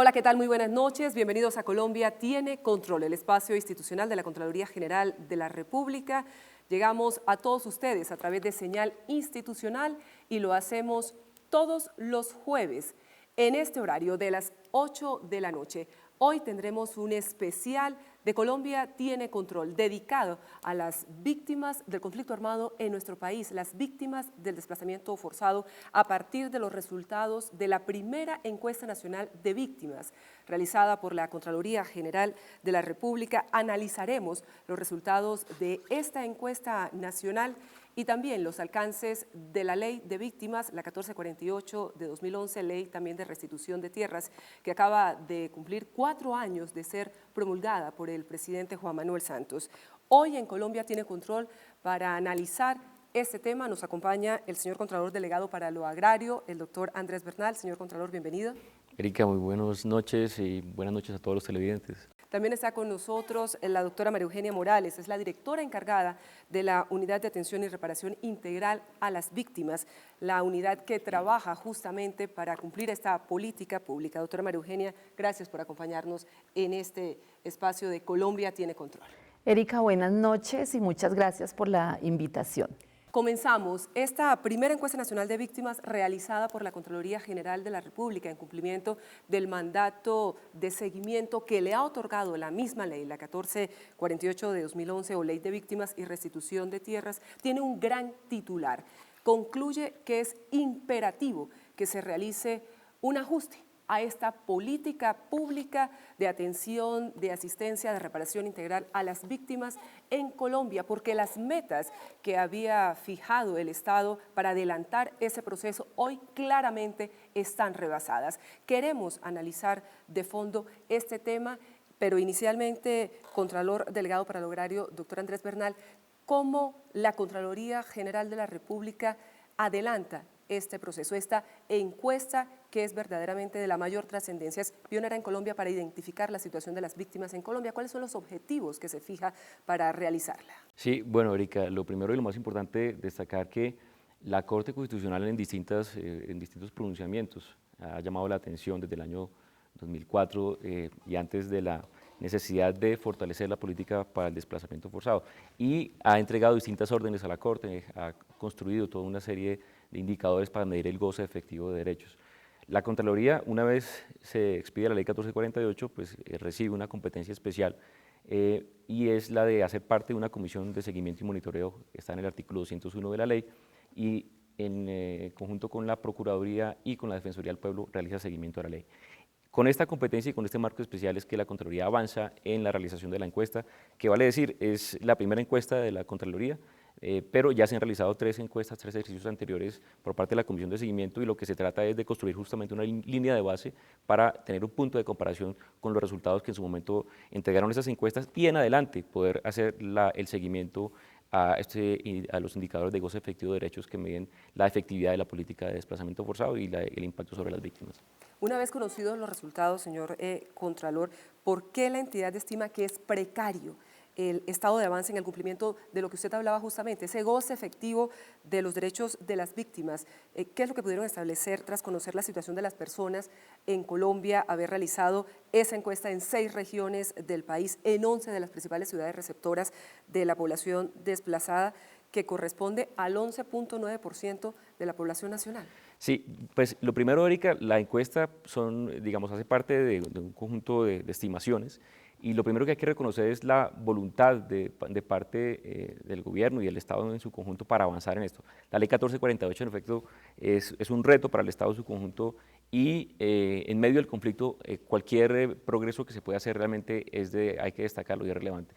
Hola, ¿qué tal? Muy buenas noches. Bienvenidos a Colombia Tiene Control, el espacio institucional de la Contraloría General de la República. Llegamos a todos ustedes a través de señal institucional y lo hacemos todos los jueves en este horario de las 8 de la noche. Hoy tendremos un especial de Colombia Tiene Control, dedicado a las víctimas del conflicto armado en nuestro país, las víctimas del desplazamiento forzado, a partir de los resultados de la primera encuesta nacional de víctimas realizada por la Contraloría General de la República. Analizaremos los resultados de esta encuesta nacional y también los alcances de la Ley de Víctimas, la 1448 de 2011, ley también de restitución de tierras, que acaba de cumplir 4 años de ser promulgada por el presidente Juan Manuel Santos. Hoy en Colombia Tiene Control, para analizar este tema nos acompaña el señor Contralor Delegado para lo Agrario, el doctor Andrés Bernal. Señor Contralor, bienvenido. Erika, muy buenas noches y buenas noches a todos los televidentes. También está con nosotros la doctora María Eugenia Morales, es la directora encargada de la Unidad de Atención y Reparación Integral a las Víctimas, la unidad que trabaja justamente para cumplir esta política pública. Doctora María Eugenia, gracias por acompañarnos en este espacio de Colombia Tiene Control. Erika, buenas noches y muchas gracias por la invitación. Comenzamos esta primera encuesta nacional de víctimas realizada por la Contraloría General de la República en cumplimiento del mandato de seguimiento que le ha otorgado la misma ley, la 1448 de 2011 o Ley de Víctimas y Restitución de Tierras. Tiene un gran titular. Concluye que es imperativo que se realice un ajuste a esta política pública de atención, de asistencia, de reparación integral a las víctimas en Colombia, porque las metas que había fijado el Estado para adelantar ese proceso hoy claramente están rebasadas. Queremos analizar de fondo este tema, pero inicialmente, Contralor Delegado para lo Agrario, doctor Andrés Bernal, ¿cómo la Contraloría General de la República adelanta este proceso, esta encuesta que es verdaderamente de la mayor trascendencia, es pionera en Colombia para identificar la situación de las víctimas en Colombia? ¿Cuáles son los objetivos que se fija para realizarla? Sí, bueno, Erika, lo primero y lo más importante destacar que la Corte Constitucional en distintos pronunciamientos ha llamado la atención desde el año 2004 y antes de la necesidad de fortalecer la política para el desplazamiento forzado, y ha entregado distintas órdenes a la Corte, ha construido toda una serie de indicadores para medir el goce efectivo de derechos. La Contraloría, una vez se expide la Ley 1448, pues recibe una competencia especial y es la de hacer parte de una comisión de seguimiento y monitoreo, que está en el artículo 201 de la ley, y en conjunto con la Procuraduría y con la Defensoría del Pueblo realiza seguimiento a la ley. Con esta competencia y con este marco especial es que la Contraloría avanza en la realización de la encuesta, que vale decir, es la primera encuesta de la Contraloría, pero ya se han realizado 3 encuestas, 3 ejercicios anteriores por parte de la Comisión de Seguimiento, y lo que se trata es de construir justamente una línea de base para tener un punto de comparación con los resultados que en su momento entregaron esas encuestas y en adelante poder hacer el seguimiento a los indicadores de goce efectivo de derechos que miden la efectividad de la política de desplazamiento forzado y el impacto sobre las víctimas. Una vez conocidos los resultados, señor Contralor, ¿por qué la entidad estima que es precario el estado de avance en el cumplimiento de lo que usted hablaba justamente, ese goce efectivo de los derechos de las víctimas? ¿Qué es lo que pudieron establecer tras conocer la situación de las personas en Colombia, haber realizado esa encuesta en 6 regiones del país, en 11 de las principales ciudades receptoras de la población desplazada, que corresponde al 11.9% de la población nacional? Sí, pues lo primero, Erika, la encuesta hace parte de un conjunto de estimaciones, y lo primero que hay que reconocer es la voluntad de parte del gobierno y del Estado en su conjunto para avanzar en esto. La ley 1448, en efecto, es un reto para el Estado en su conjunto, y en medio del conflicto cualquier progreso que se pueda hacer realmente hay que destacarlo y es relevante.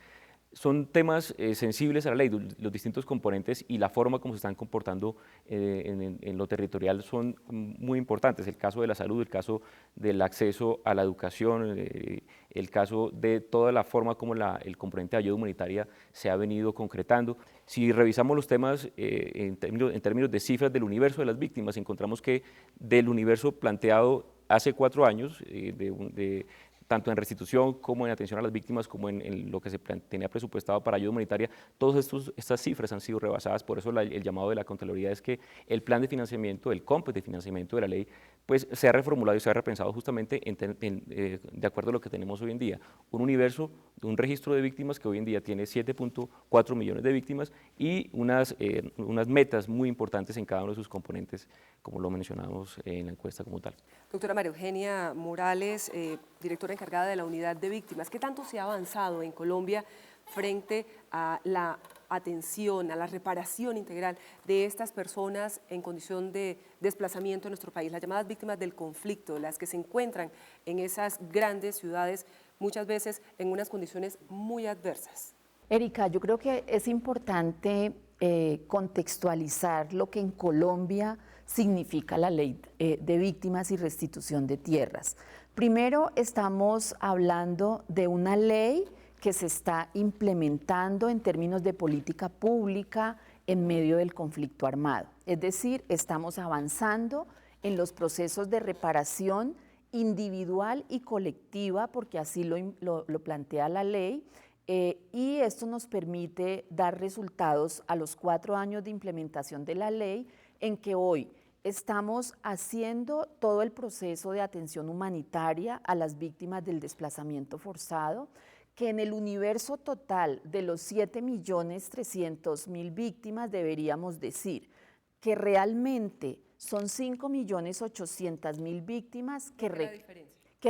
Son temas sensibles a la ley, los distintos componentes y la forma como se están comportando en lo territorial son muy importantes. El caso de la salud, el caso del acceso a la educación, el caso de toda la forma como el componente de ayuda humanitaria se ha venido concretando. Si revisamos los temas en términos de cifras del universo de las víctimas, encontramos que del universo planteado hace 4 años, tanto en restitución como en atención a las víctimas, como en lo que se tenía presupuestado para ayuda humanitaria, todas estas cifras han sido rebasadas. Por eso el llamado de la Contraloría es que el plan de financiamiento, el COMPES de financiamiento de la ley, pues se ha reformulado y se ha repensado justamente de acuerdo a lo que tenemos hoy en día. Un universo, un registro de víctimas que hoy en día tiene 7.4 millones de víctimas y unas metas muy importantes en cada uno de sus componentes, como lo mencionamos en la encuesta como tal. Doctora María Eugenia Morales, directora encargada de la Unidad de Víctimas, ¿qué tanto se ha avanzado en Colombia frente a la atención, a la reparación integral de estas personas en condición de desplazamiento en nuestro país, las llamadas víctimas del conflicto, las que se encuentran en esas grandes ciudades, muchas veces en unas condiciones muy adversas? Erika, yo creo que es importante contextualizar lo que en Colombia significa la ley de víctimas y restitución de tierras. Primero, estamos hablando de una ley que se está implementando en términos de política pública en medio del conflicto armado. Es decir, estamos avanzando en los procesos de reparación individual y colectiva, porque así lo plantea la ley, y esto nos permite dar resultados a los 4 años de implementación de la ley, en que hoy estamos haciendo todo el proceso de atención humanitaria a las víctimas del desplazamiento forzado, que en el universo total de los 7.300.000 víctimas deberíamos decir que realmente son 5.800.000 víctimas que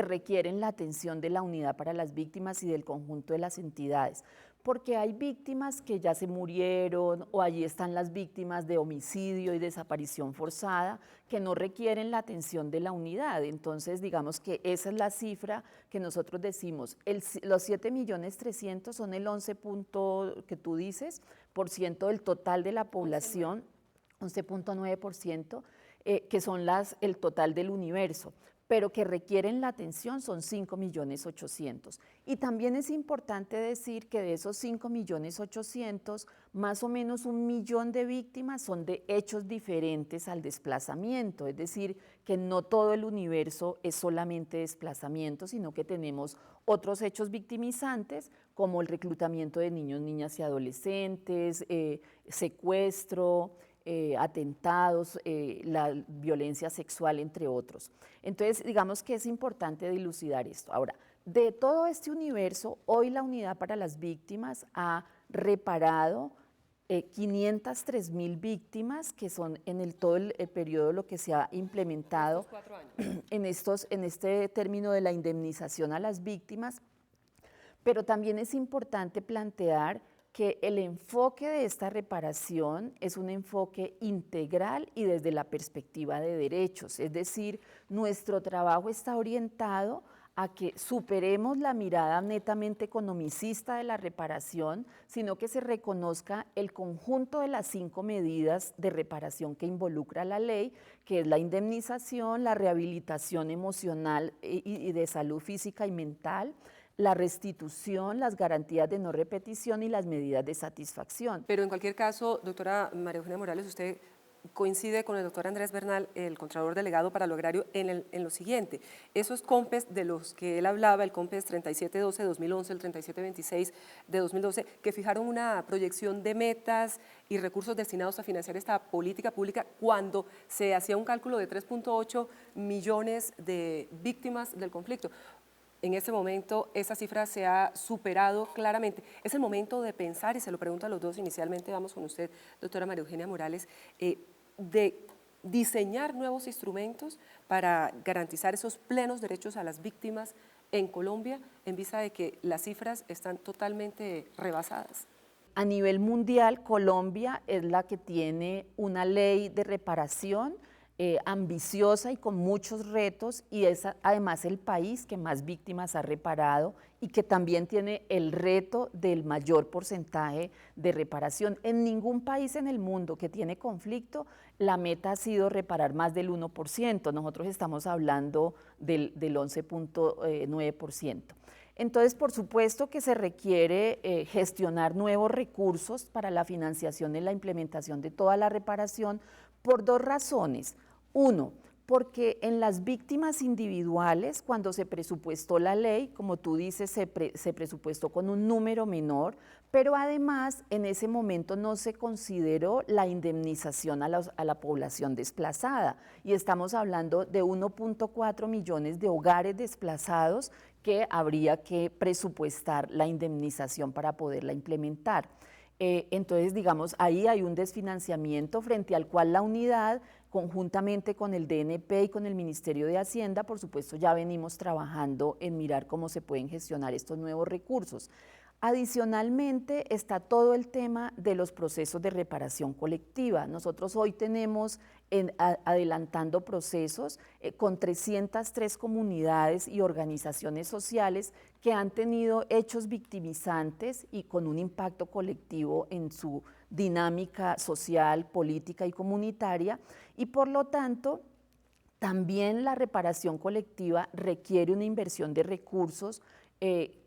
requieren la atención de la Unidad para las Víctimas y del conjunto de las entidades, porque hay víctimas que ya se murieron o allí están las víctimas de homicidio y desaparición forzada que no requieren la atención de la unidad. Entonces, digamos que esa es la cifra que nosotros decimos. Los 7.300.000 son el 11 que tú dices, por ciento del total de la población, 11.9%, que son el total del universo, pero que requieren la atención son 5.800.000. Y también es importante decir que de esos 5.800.000, más o menos 1 millón de víctimas son de hechos diferentes al desplazamiento, es decir, que no todo el universo es solamente desplazamiento, sino que tenemos otros hechos victimizantes, como el reclutamiento de niños, niñas y adolescentes, secuestro, atentados, la violencia sexual, entre otros. Entonces, digamos que es importante dilucidar esto. Ahora, de todo este universo, hoy la Unidad para las Víctimas ha reparado 503.000 víctimas, que son en todo el periodo lo que se ha implementado en este término de la indemnización a las víctimas, pero también es importante plantear que el enfoque de esta reparación es un enfoque integral y desde la perspectiva de derechos, es decir, nuestro trabajo está orientado a que superemos la mirada netamente economicista de la reparación, sino que se reconozca el conjunto de las 5 medidas de reparación que involucra la ley, que es la indemnización, la rehabilitación emocional y de salud física y mental, la restitución, las garantías de no repetición y las medidas de satisfacción. Pero en cualquier caso, doctora María Eugenia Morales, usted coincide con el doctor Andrés Bernal, el Contralor Delegado para lo Agrario, en lo siguiente: esos COMPES de los que él hablaba, el COMPES 3712 de 2011, el 3726 de 2012, que fijaron una proyección de metas y recursos destinados a financiar esta política pública cuando se hacía un cálculo de 3.8 millones de víctimas del conflicto. En este momento esa cifra se ha superado claramente. Es el momento de pensar, y se lo pregunto a los dos, inicialmente vamos con usted, doctora María Eugenia Morales, de diseñar nuevos instrumentos para garantizar esos plenos derechos a las víctimas en Colombia, en vista de que las cifras están totalmente rebasadas. A nivel mundial, Colombia es la que tiene una ley de reparación ambiciosa y con muchos retos, y es además el país que más víctimas ha reparado y que también tiene el reto del mayor porcentaje de reparación. En ningún país en el mundo que tiene conflicto la meta ha sido reparar más del 1%, nosotros estamos hablando del 11.9%. Entonces, por supuesto que se requiere gestionar nuevos recursos para la financiación y la implementación de toda la reparación por 2 razones. Uno, porque en las víctimas individuales, cuando se presupuestó la ley, como tú dices, se presupuestó con un número menor, pero además en ese momento no se consideró la indemnización a la población desplazada. Y estamos hablando de 1.4 millones de hogares desplazados que habría que presupuestar la indemnización para poderla implementar. Entonces, digamos, ahí hay un desfinanciamiento frente al cual la unidad, conjuntamente con el DNP y con el Ministerio de Hacienda, por supuesto, ya venimos trabajando en mirar cómo se pueden gestionar estos nuevos recursos. Adicionalmente está todo el tema de los procesos de reparación colectiva. Nosotros hoy tenemos adelantando procesos con 303 comunidades y organizaciones sociales que han tenido hechos victimizantes y con un impacto colectivo en su dinámica social, política y comunitaria, y por lo tanto también la reparación colectiva requiere una inversión de recursos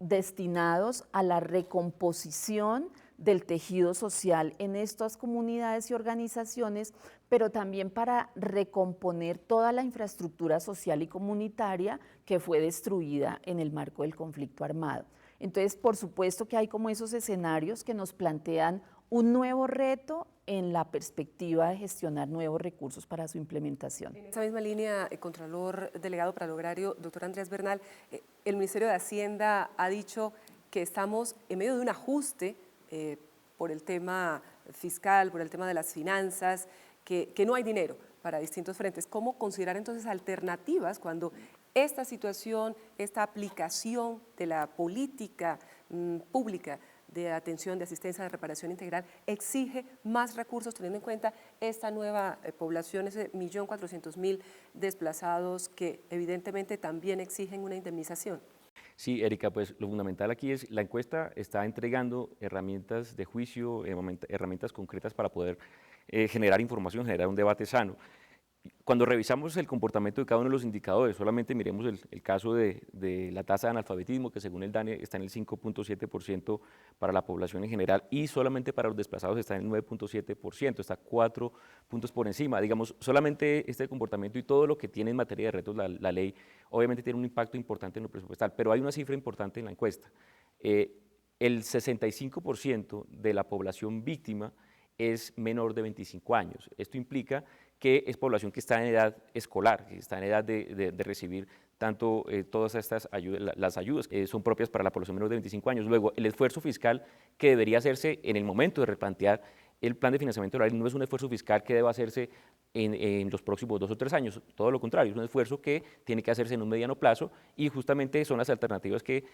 destinados a la recomposición del tejido social en estas comunidades y organizaciones, pero también para recomponer toda la infraestructura social y comunitaria que fue destruida en el marco del conflicto armado. Entonces, por supuesto que hay como esos escenarios que nos plantean un nuevo reto en la perspectiva de gestionar nuevos recursos para su implementación. En esa misma línea, Contralor Delegado para el Agrario, doctor Andrés Bernal, el Ministerio de Hacienda ha dicho que estamos en medio de un ajuste por el tema fiscal, por el tema de las finanzas, que no hay dinero para distintos frentes. ¿Cómo considerar entonces alternativas cuando esta situación, esta aplicación de la política pública de atención, de asistencia, de reparación integral, exige más recursos teniendo en cuenta esta nueva población, ese 1.400.000 desplazados que evidentemente también exigen una indemnización? Sí, Erika, pues lo fundamental aquí es la encuesta está entregando herramientas de juicio, herramientas concretas para poder generar información, generar un debate sano. Cuando revisamos el comportamiento de cada uno de los indicadores, solamente miremos el caso de la tasa de analfabetismo, que según el DANE está en el 5.7% para la población en general y solamente para los desplazados está en el 9.7%, está 4 puntos por encima. Digamos, solamente este comportamiento y todo lo que tiene en materia de retos la ley, obviamente tiene un impacto importante en lo presupuestal, pero hay una cifra importante en la encuesta. El 65% de la población víctima es menor de 25 años. Esto implica que es población que está en edad escolar, que está en edad de recibir tanto todas estas ayudas, las ayudas que son propias para la población menor de 25 años. Luego, el esfuerzo fiscal que debería hacerse en el momento de replantear el plan de financiamiento de la ley no es un esfuerzo fiscal que deba hacerse en los próximos 2 o 3 años, todo lo contrario, es un esfuerzo que tiene que hacerse en un mediano plazo y justamente son las alternativas que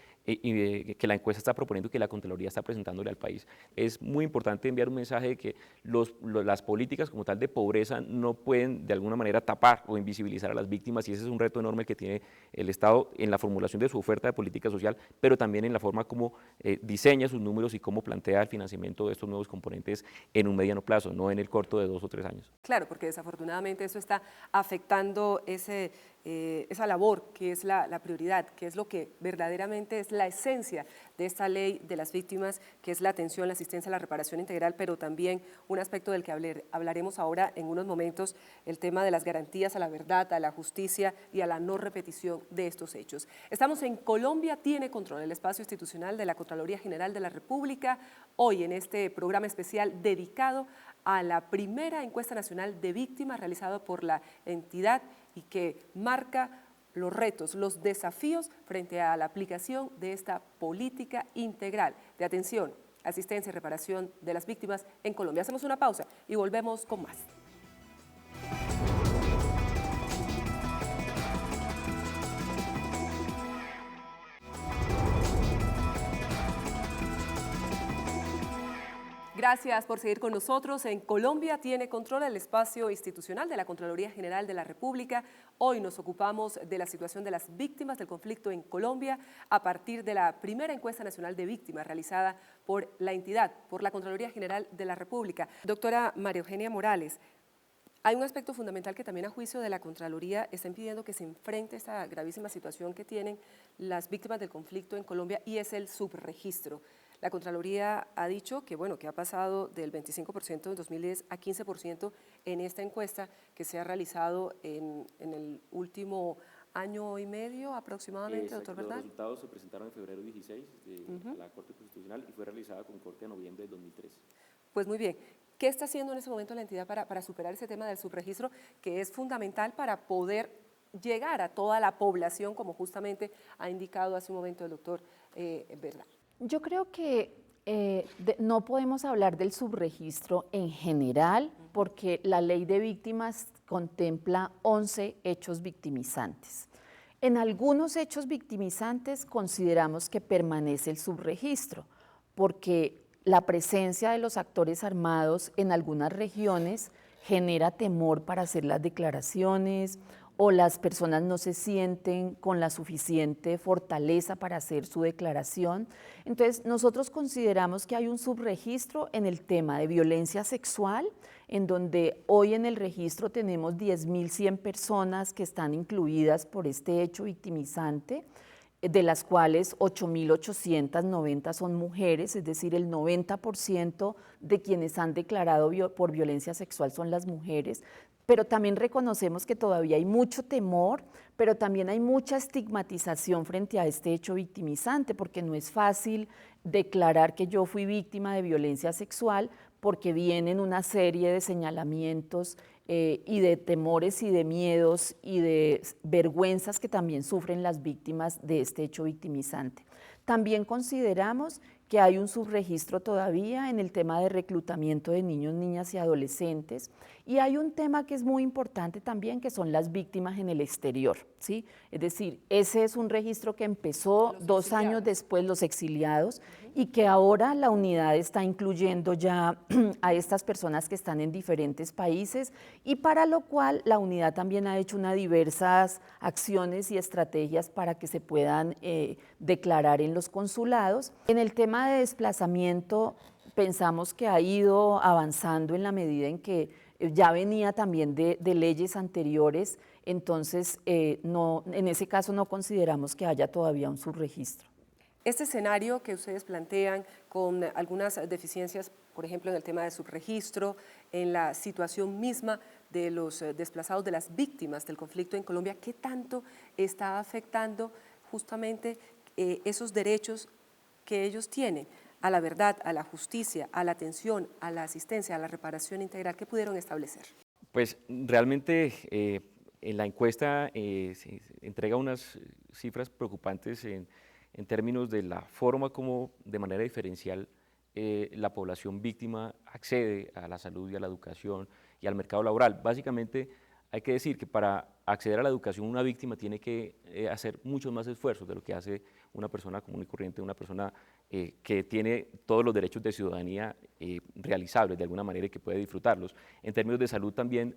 la encuesta está proponiendo y que la Contraloría está presentándole al país. Es muy importante enviar un mensaje de que las políticas como tal de pobreza no pueden de alguna manera tapar o invisibilizar a las víctimas y ese es un reto enorme que tiene el Estado en la formulación de su oferta de política social, pero también en la forma como diseña sus números y cómo plantea el financiamiento de estos nuevos componentes en un mediano plazo, no en el corto de 2 o 3 años. Claro, porque desafortunadamente eso está afectando esa labor que es la prioridad, que es lo que verdaderamente es la esencia de esta ley de las víctimas, que es la atención, la asistencia, la reparación integral, pero también un aspecto del que hablaremos ahora en unos momentos, el tema de las garantías a la verdad, a la justicia y a la no repetición de estos hechos. Estamos en Colombia Tiene Control, el espacio institucional de la Contraloría General de la República, hoy en este programa especial dedicado a la primera encuesta nacional de víctimas realizada por la entidad y que marca los retos, los desafíos frente a la aplicación de esta política integral de atención, asistencia y reparación de las víctimas en Colombia. Hacemos una pausa y volvemos con más. Gracias por seguir con nosotros en Colombia Tiene Control, el espacio institucional de la Contraloría General de la República. Hoy nos ocupamos de la situación de las víctimas del conflicto en Colombia a partir de la primera encuesta nacional de víctimas realizada por la entidad, por la Contraloría General de la República. Doctora María Eugenia Morales, hay un aspecto fundamental que también a juicio de la Contraloría está impidiendo que se enfrente esta gravísima situación que tienen las víctimas del conflicto en Colombia y es el subregistro. La Contraloría ha dicho que, bueno, que ha pasado del 25% en 2010 a 15% en esta encuesta que se ha realizado en el último año y medio aproximadamente, doctor Los Bernal. resultados se presentaron en febrero 16 de la Corte Constitucional y fue realizada con corte de noviembre de 2013. Pues muy bien. ¿Qué está haciendo en ese momento la entidad para superar ese tema del subregistro, que es fundamental para poder llegar a toda la población, como justamente ha indicado hace un momento el doctor Bernal? Yo creo que no podemos hablar del subregistro en general porque la ley de víctimas contempla 11 hechos victimizantes. En algunos hechos victimizantes consideramos que permanece el subregistro porque la presencia de los actores armados en algunas regiones genera temor para hacer las declaraciones o las personas no se sienten con la suficiente fortaleza para hacer su declaración. Entonces, nosotros consideramos que hay un subregistro en el tema de violencia sexual, en donde hoy en el registro tenemos 10.100 personas que están incluidas por este hecho victimizante, de las cuales 8.890 son mujeres, es decir, el 90% de quienes han declarado por violencia sexual son las mujeres, pero también reconocemos que todavía hay mucho temor, pero también hay mucha estigmatización frente a este hecho victimizante, porque no es fácil declarar que yo fui víctima de violencia sexual, porque vienen una serie de señalamientos y de temores y de miedos y de vergüenzas que también sufren las víctimas de este hecho victimizante. También consideramos que hay un subregistro todavía en el tema de reclutamiento de niños, niñas y adolescentes, y hay un tema que es muy importante también, que son las víctimas en el exterior, ¿sí? Es decir, ese es un registro que empezó 2 años después, los exiliados, y que ahora la unidad está incluyendo ya a estas personas que están en diferentes países, y para lo cual la unidad también ha hecho diversas acciones y estrategias para que se puedan declarar en los consulados. En el tema de desplazamiento, pensamos que ha ido avanzando en la medida en que ya venía también de leyes anteriores, entonces en ese caso no consideramos que haya todavía un subregistro. Este escenario que ustedes plantean con algunas deficiencias, por ejemplo, en el tema de subregistro, en la situación misma de los desplazados, de las víctimas del conflicto en Colombia, ¿qué tanto está afectando justamente esos derechos que ellos tienen a la verdad, a la justicia, a la atención, a la asistencia, a la reparación integral? ¿Qué pudieron establecer? Pues realmente en la encuesta se entrega unas cifras preocupantes en términos de la forma como de manera diferencial la población víctima accede a la salud y a la educación y al mercado laboral. Básicamente hay que decir que para acceder a la educación una víctima tiene que hacer muchos más esfuerzos de lo que hace una persona común y corriente, una persona que tiene todos los derechos de ciudadanía realizables de alguna manera y que puede disfrutarlos. En términos de salud también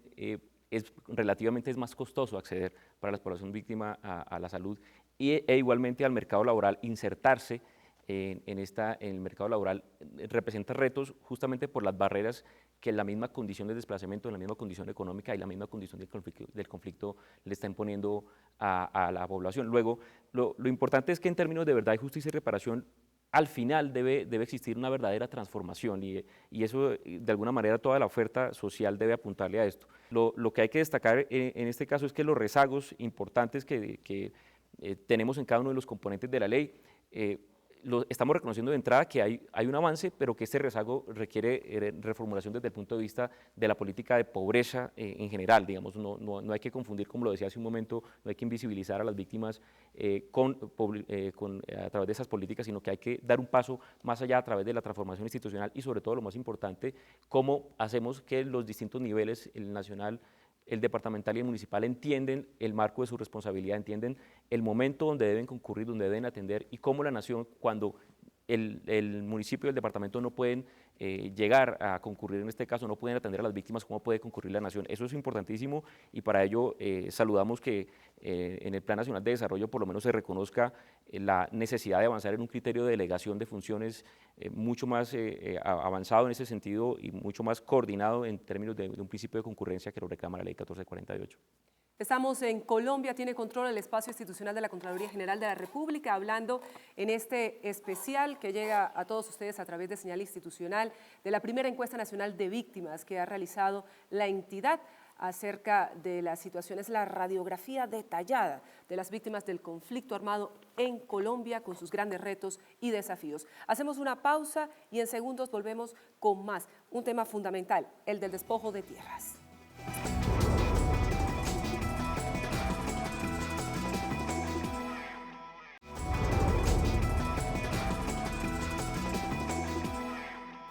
relativamente es más costoso acceder para la población víctima a la salud e igualmente al mercado laboral. Insertarse en el mercado laboral representa retos justamente por las barreras que la misma condición de desplazamiento, la misma condición económica y la misma condición del conflicto le está imponiendo a la población. Luego, lo importante es que en términos de verdad y justicia y reparación, al final debe existir una verdadera transformación y eso de alguna manera toda la oferta social debe apuntarle a esto. Lo que hay que destacar en este caso es que los rezagos importantes que tenemos en cada uno de los componentes de la ley, estamos reconociendo de entrada que hay un avance, pero que este rezago requiere reformulación desde el punto de vista de la política de pobreza en general, digamos, no hay que confundir, como lo decía hace un momento, no hay que invisibilizar a las víctimas a través de esas políticas, sino que hay que dar un paso más allá a través de la transformación institucional y sobre todo lo más importante, cómo hacemos que los distintos niveles, el nacional, el departamental y el municipal entienden el marco de su responsabilidad, entienden el momento donde deben concurrir, donde deben atender y cómo la nación, cuando el municipio y el departamento no pueden llegar a concurrir, en este caso no pueden atender a las víctimas, cómo puede concurrir la nación. Eso es importantísimo y para ello saludamos que en el Plan Nacional de Desarrollo por lo menos se reconozca la necesidad de avanzar en un criterio de delegación de funciones mucho más avanzado en ese sentido y mucho más coordinado en términos de un principio de concurrencia que lo reclama la Ley 1448. Estamos en Colombia tiene control el espacio institucional de la Contraloría General de la República, hablando en este especial que llega a todos ustedes a través de señal institucional de la primera encuesta nacional de víctimas que ha realizado la entidad acerca de las situaciones, la radiografía detallada de las víctimas del conflicto armado en Colombia con sus grandes retos y desafíos. Hacemos una pausa y en segundos volvemos con más, un tema fundamental, el del despojo de tierras.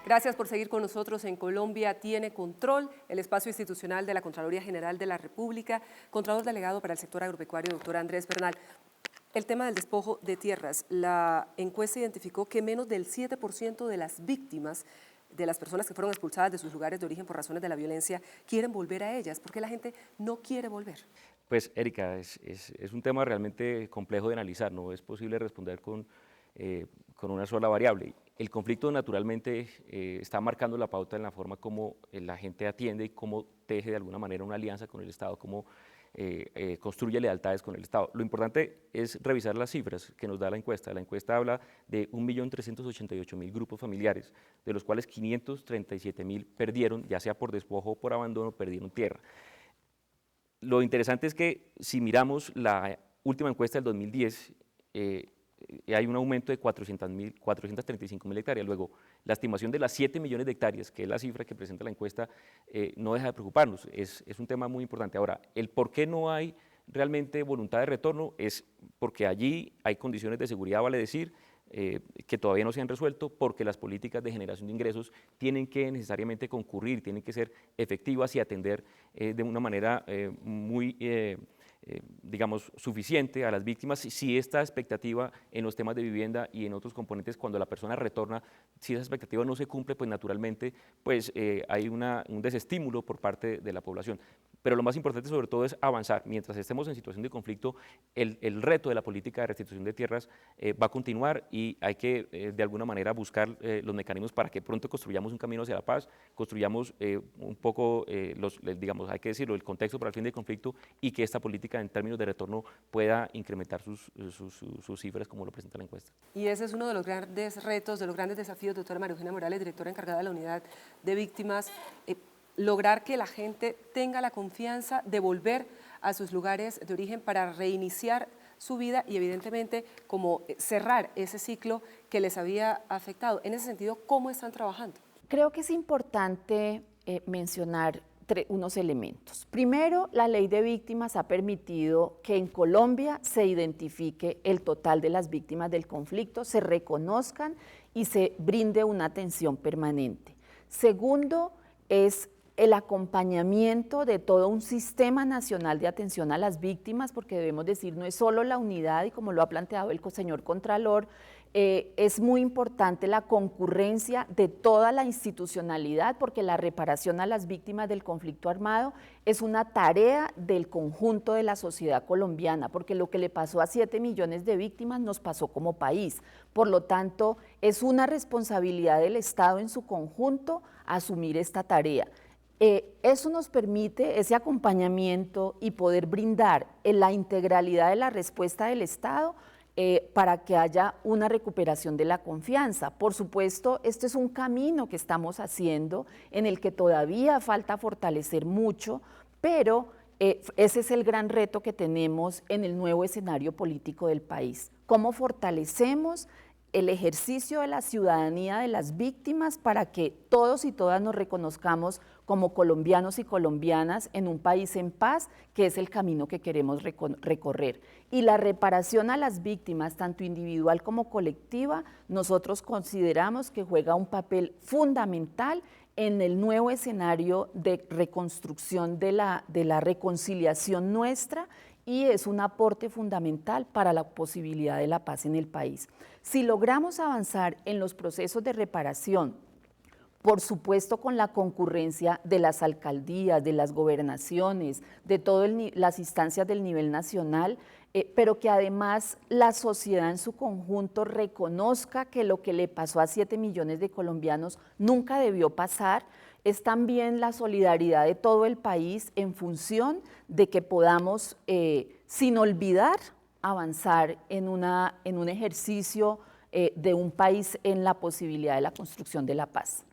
Gracias por seguir con nosotros en Colombia tiene control, el espacio institucional de la Contraloría General de la República. Contralor delegado para el sector agropecuario, doctor Andrés Bernal. El tema del despojo de tierras. La encuesta identificó que menos del 7% de las víctimas, de las personas que fueron expulsadas de sus lugares de origen por razones de la violencia, quieren volver a ellas. ¿Por qué la gente no quiere volver? Pues, Erika, es un tema realmente complejo de analizar, no es posible responder con una sola variable. El conflicto naturalmente está marcando la pauta en la forma como la gente atiende y cómo teje de alguna manera una alianza con el Estado, cómo construye lealtades con el Estado. Lo importante es revisar las cifras que nos da la encuesta. La encuesta habla de 1.388.000 grupos familiares, de los cuales 537.000 perdieron, ya sea por despojo o por abandono, perdieron tierra. Lo interesante es que si miramos la última encuesta del 2010, hay un aumento de 435.000 hectáreas. Luego, la estimación de las 7 millones de hectáreas, que es la cifra que presenta la encuesta, no deja de preocuparnos. Es un tema muy importante. Ahora, el por qué no hay realmente voluntad de retorno es porque allí hay condiciones de seguridad, vale decir, que todavía no se han resuelto, porque las políticas de generación de ingresos tienen que necesariamente concurrir, tienen que ser efectivas y atender de una manera muy digamos, suficiente a las víctimas. Si esta expectativa en los temas de vivienda y en otros componentes, cuando la persona retorna, si esa expectativa no se cumple, pues naturalmente pues, hay un desestímulo por parte de la población. Pero lo más importante sobre todo es avanzar. Mientras estemos en situación de conflicto, el reto de la política de restitución de tierras va a continuar y hay que de alguna manera buscar los mecanismos para que pronto construyamos un camino hacia la paz, construyamos un poco, digamos, hay que decirlo, el contexto para el fin del conflicto y que esta política en términos de retorno pueda incrementar sus cifras como lo presenta la encuesta. Y ese es uno de los grandes retos, de los grandes desafíos, doctora María Eugenia Morales, directora encargada de la unidad de víctimas, lograr que la gente tenga la confianza de volver a sus lugares de origen para reiniciar su vida y evidentemente como cerrar ese ciclo que les había afectado. En ese sentido, ¿cómo están trabajando? Creo que es importante mencionar unos elementos. Primero, la ley de víctimas ha permitido que en Colombia se identifique el total de las víctimas del conflicto, se reconozcan y se brinde una atención permanente. Segundo, es el acompañamiento de todo un sistema nacional de atención a las víctimas, porque debemos decir, no es solo la unidad, y como lo ha planteado el señor Contralor, es muy importante la concurrencia de toda la institucionalidad, porque la reparación a las víctimas del conflicto armado es una tarea del conjunto de la sociedad colombiana, porque lo que le pasó a 7 millones de víctimas nos pasó como país. Por lo tanto, es una responsabilidad del Estado en su conjunto asumir esta tarea. Eso nos permite ese acompañamiento y poder brindar en la integralidad de la respuesta del Estado para que haya una recuperación de la confianza. Por supuesto, este es un camino que estamos haciendo en el que todavía falta fortalecer mucho, pero ese es el gran reto que tenemos en el nuevo escenario político del país. ¿Cómo fortalecemos el ejercicio de la ciudadanía de las víctimas para que todos y todas nos reconozcamos como colombianos y colombianas en un país en paz, que es el camino que queremos recorrer? Y la reparación a las víctimas, tanto individual como colectiva, nosotros consideramos que juega un papel fundamental en el nuevo escenario de reconstrucción de la reconciliación nuestra, y es un aporte fundamental para la posibilidad de la paz en el país. Si logramos avanzar en los procesos de reparación, por supuesto con la concurrencia de las alcaldías, de las gobernaciones, de todas las instancias del nivel nacional, pero que además la sociedad en su conjunto reconozca que lo que le pasó a 7 millones de colombianos nunca debió pasar, es también la solidaridad de todo el país en función de que podamos, sin olvidar, avanzar en un ejercicio de un país en la posibilidad de la construcción de la paz.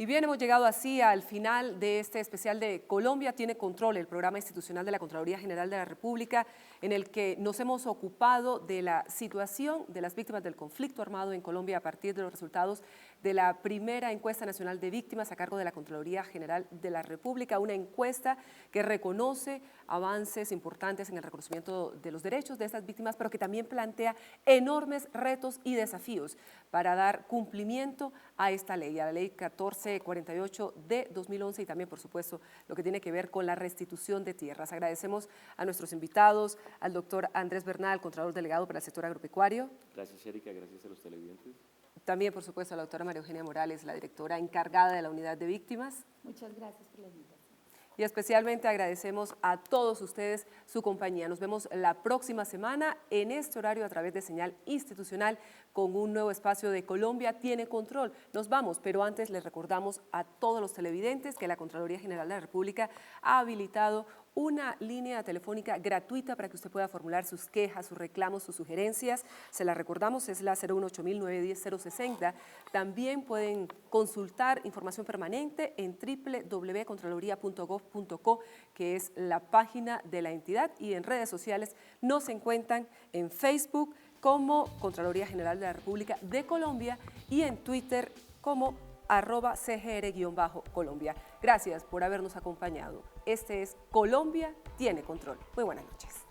Y bien, hemos llegado así al final de este especial de Colombia tiene control, el programa institucional de la Contraloría General de la República, en el que nos hemos ocupado de la situación de las víctimas del conflicto armado en Colombia a partir de los resultados de la primera encuesta nacional de víctimas a cargo de la Contraloría General de la República, una encuesta que reconoce avances importantes en el reconocimiento de los derechos de estas víctimas, pero que también plantea enormes retos y desafíos para dar cumplimiento a esta ley, a la ley 1448 de 2011 y también, por supuesto, lo que tiene que ver con la restitución de tierras. Agradecemos a nuestros invitados, al doctor Andrés Bernal, Contralor Delegado para el sector agropecuario. Gracias, Erika, gracias a los televidentes. También, por supuesto, a la doctora María Eugenia Morales, la directora encargada de la Unidad de Víctimas. Muchas gracias por la invitación. Y especialmente agradecemos a todos ustedes su compañía. Nos vemos la próxima semana en este horario a través de Señal Institucional con un nuevo espacio de Colombia tiene control. Nos vamos, pero antes les recordamos a todos los televidentes que la Contraloría General de la República ha habilitado una línea telefónica gratuita para que usted pueda formular sus quejas, sus reclamos, sus sugerencias. Se la recordamos, es la 018-910-060. También pueden consultar información permanente en www.contraloría.gov.co, que es la página de la entidad, y en redes sociales nos encuentran en Facebook como Contraloría General de la República de Colombia y en Twitter como @cgr_Colombia. Gracias por habernos acompañado. Este es Colombia tiene control. Muy buenas noches.